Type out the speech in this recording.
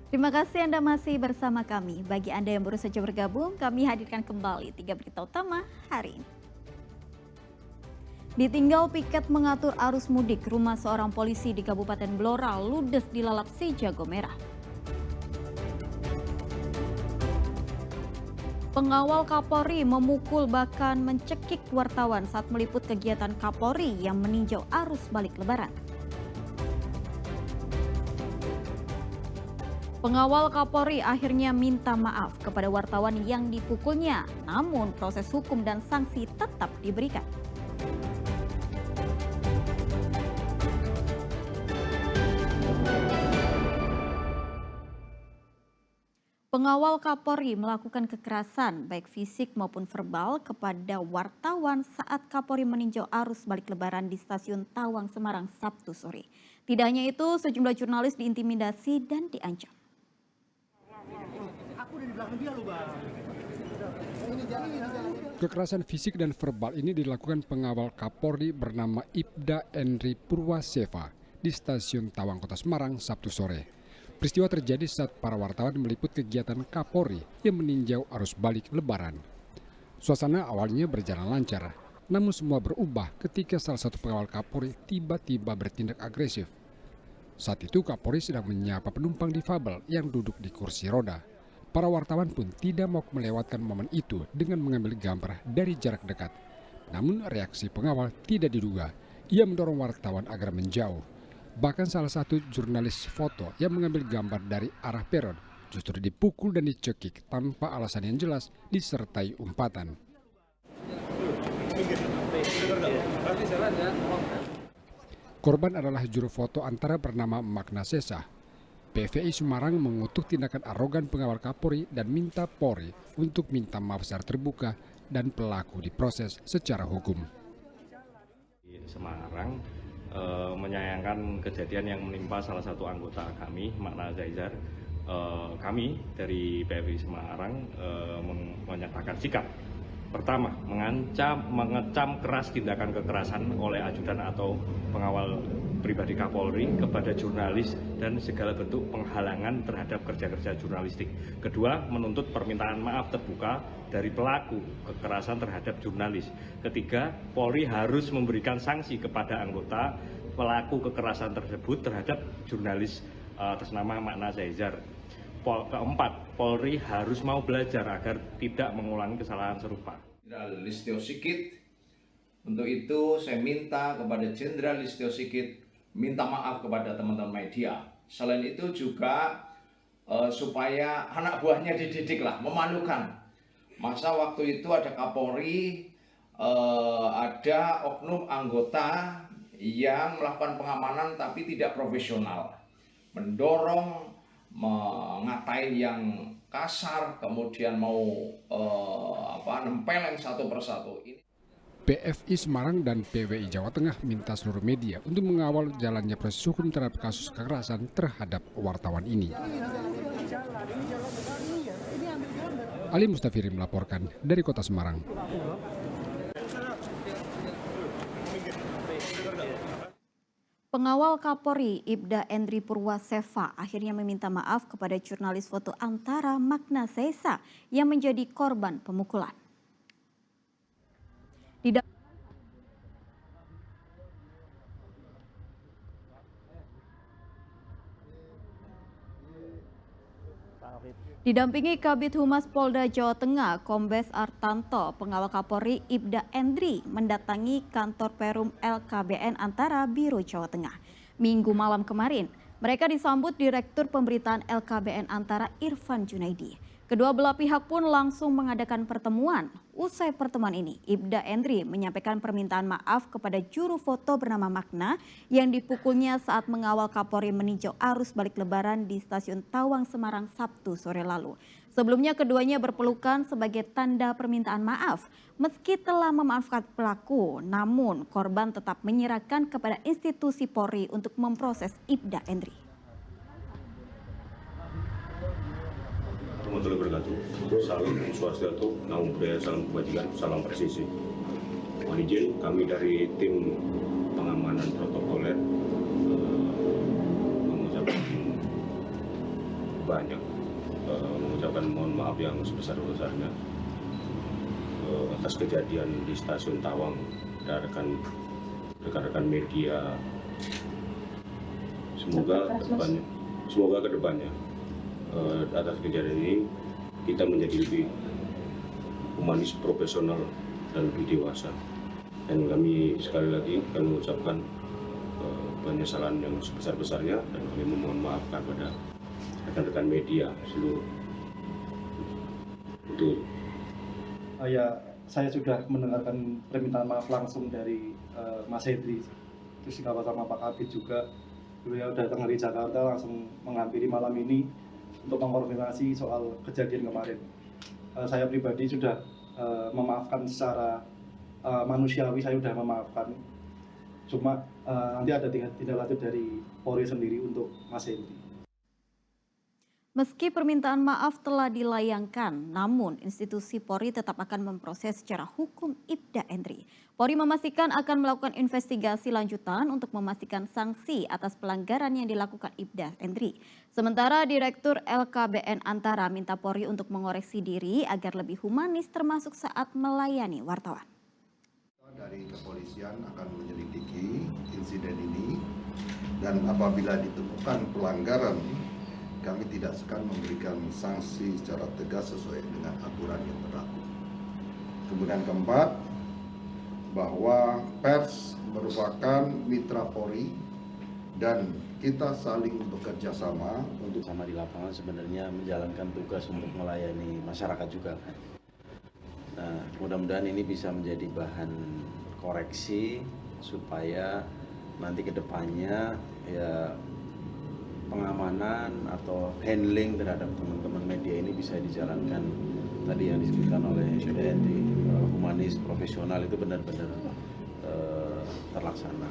Terima kasih Anda masih bersama kami. Bagi Anda yang baru saja bergabung, kami hadirkan kembali 3 berita utama hari ini. Ditinggal piket mengatur arus mudik, rumah seorang polisi di Kabupaten Blora ludes dilalap si jago merah. Pengawal Kapolri memukul bahkan mencekik wartawan saat meliput kegiatan Kapolri yang meninjau arus balik Lebaran. Pengawal Kapolri akhirnya minta maaf kepada wartawan yang dipukulnya, namun proses hukum dan sanksi tetap diberikan. Pengawal Kapolri melakukan kekerasan baik fisik maupun verbal kepada wartawan saat Kapolri meninjau arus balik Lebaran di stasiun Tawang Semarang Sabtu sore. Tidak hanya itu, sejumlah jurnalis diintimidasi dan diancam. Kekerasan fisik dan verbal ini dilakukan pengawal Kapolri bernama Ibda Endri Purwaseva di stasiun Tawang Kota Semarang Sabtu sore. Peristiwa terjadi saat para wartawan meliput kegiatan Kapolri yang meninjau arus balik Lebaran. Suasana awalnya berjalan lancar, namun semua berubah ketika salah satu pengawal Kapolri tiba-tiba bertindak agresif. Saat itu Kapolri sedang menyapa penumpang difabel yang duduk di kursi roda. Para wartawan pun tidak mau melewatkan momen itu dengan mengambil gambar dari jarak dekat. Namun reaksi pengawal tidak diduga. Ia mendorong wartawan agar menjauh. Bahkan salah satu jurnalis foto yang mengambil gambar dari arah peron justru dipukul dan dicekik tanpa alasan yang jelas disertai umpatan. Korban adalah juru foto antara bernama Magna Sesa. PVI Semarang mengutuk tindakan arogan pengawal Kapolri dan minta Polri untuk minta maaf secara terbuka dan pelaku diproses secara hukum. Di Semarang menyayangkan kejadian yang menimpa salah satu anggota kami, Magna Zaizar. Kami dari PVI Semarang menyatakan sikap. Pertama, mengecam keras tindakan kekerasan oleh ajudan atau pengawal pribadi Kapolri kepada jurnalis dan segala bentuk penghalangan terhadap kerja-kerja jurnalistik. Kedua, menuntut permintaan maaf terbuka dari pelaku kekerasan terhadap jurnalis. Ketiga, Polri harus memberikan sanksi kepada anggota pelaku kekerasan tersebut terhadap jurnalis atas nama Magna Zaizar. Keempat, Polri harus mau belajar agar tidak mengulangi kesalahan serupa. Jenderal Listio Sigit, untuk itu saya minta kepada Jenderal Listio Sigit minta maaf kepada teman-teman media. Selain itu juga supaya anak buahnya dididiklah, memalukan. Masa waktu itu ada Kapolri, ada oknum anggota yang melakukan pengamanan tapi tidak profesional, mendorong, mengatain yang kasar, kemudian mau nempelin satu persatu. PFI Semarang dan PWI Jawa Tengah minta seluruh media untuk mengawal jalannya proses hukum terhadap kasus kekerasan terhadap wartawan ini. Ali Mustafiri melaporkan dari Kota Semarang. Pengawal Kapolri Ibda Endri Purwaseva akhirnya meminta maaf kepada jurnalis foto antara Magna Sesa yang menjadi korban pemukulan. Didampingi Kabid Humas Polda Jawa Tengah, Kombes Artanto, pengawal Kapolri Ibda Endri mendatangi kantor Perum LKBN Antara Biro Jawa Tengah. Minggu malam kemarin, mereka disambut Direktur Pemberitaan LKBN Antara Irfan Junaidi. Kedua belah pihak pun langsung mengadakan pertemuan. Usai pertemuan ini, Ibda Endri menyampaikan permintaan maaf kepada juru foto bernama Magna yang dipukulnya saat mengawal Kapolri meninjau arus balik Lebaran di stasiun Tawang Semarang Sabtu sore lalu. Sebelumnya keduanya berpelukan sebagai tanda permintaan maaf. Meski telah memaafkan pelaku, namun korban tetap menyerahkan kepada institusi Polri untuk memproses Ibda Endri. Warahmatullahi wabarakatuh. Salam swastiastu, namo buddhaya, salam kebajikan, salam presisi. Mohon izin kami dari tim pengamanan protokoler mengucapkan banyak, mengucapkan mohon maaf yang sebesar-besarnya atas kejadian di stasiun Tawang dan rekan-rekan media. Semoga kedepannya atas kejadian ini kita menjadi lebih humanis, profesional, dan lebih dewasa. Dan kami sekali lagi akan mengucapkan penyesalan yang sebesar-besarnya dan kami memohon maaf kepada rekan-rekan media seluruh. Untuk saya sudah mendengarkan permintaan maaf langsung dari Mas Hendri, terus dikawal sama Pak Kabid juga. Beliau datang dari Jakarta langsung menghampiri malam ini untuk mengkoordinasi soal kejadian kemarin. Saya pribadi sudah memaafkan secara manusiawi, saya sudah memaafkan. Cuma nanti ada tindak lanjut dari Polri sendiri untuk Mas Hendri. Meski permintaan maaf telah dilayangkan, namun institusi Polri tetap akan memproses secara hukum Ibda Endri. Polri memastikan akan melakukan investigasi lanjutan untuk memastikan sanksi atas pelanggaran yang dilakukan Ibda Endri. Sementara Direktur LKBN Antara minta Polri untuk mengoreksi diri agar lebih humanis termasuk saat melayani wartawan. Dari kepolisian akan menyelidiki insiden ini dan apabila ditemukan pelanggaran, kami tidak segan memberikan sanksi secara tegas sesuai dengan aturan yang berlaku. Kemudian keempat, bahwa pers merupakan mitra Polri dan kita saling bekerja sama untuk sama di lapangan sebenarnya menjalankan tugas untuk melayani masyarakat juga kan. Nah, mudah-mudahan ini bisa menjadi bahan koreksi supaya nanti ke depannya ya pengamanan atau handling terhadap teman-teman media ini bisa dijalankan tadi yang disebutkan oleh BND, humanis, profesional itu benar-benar terlaksana.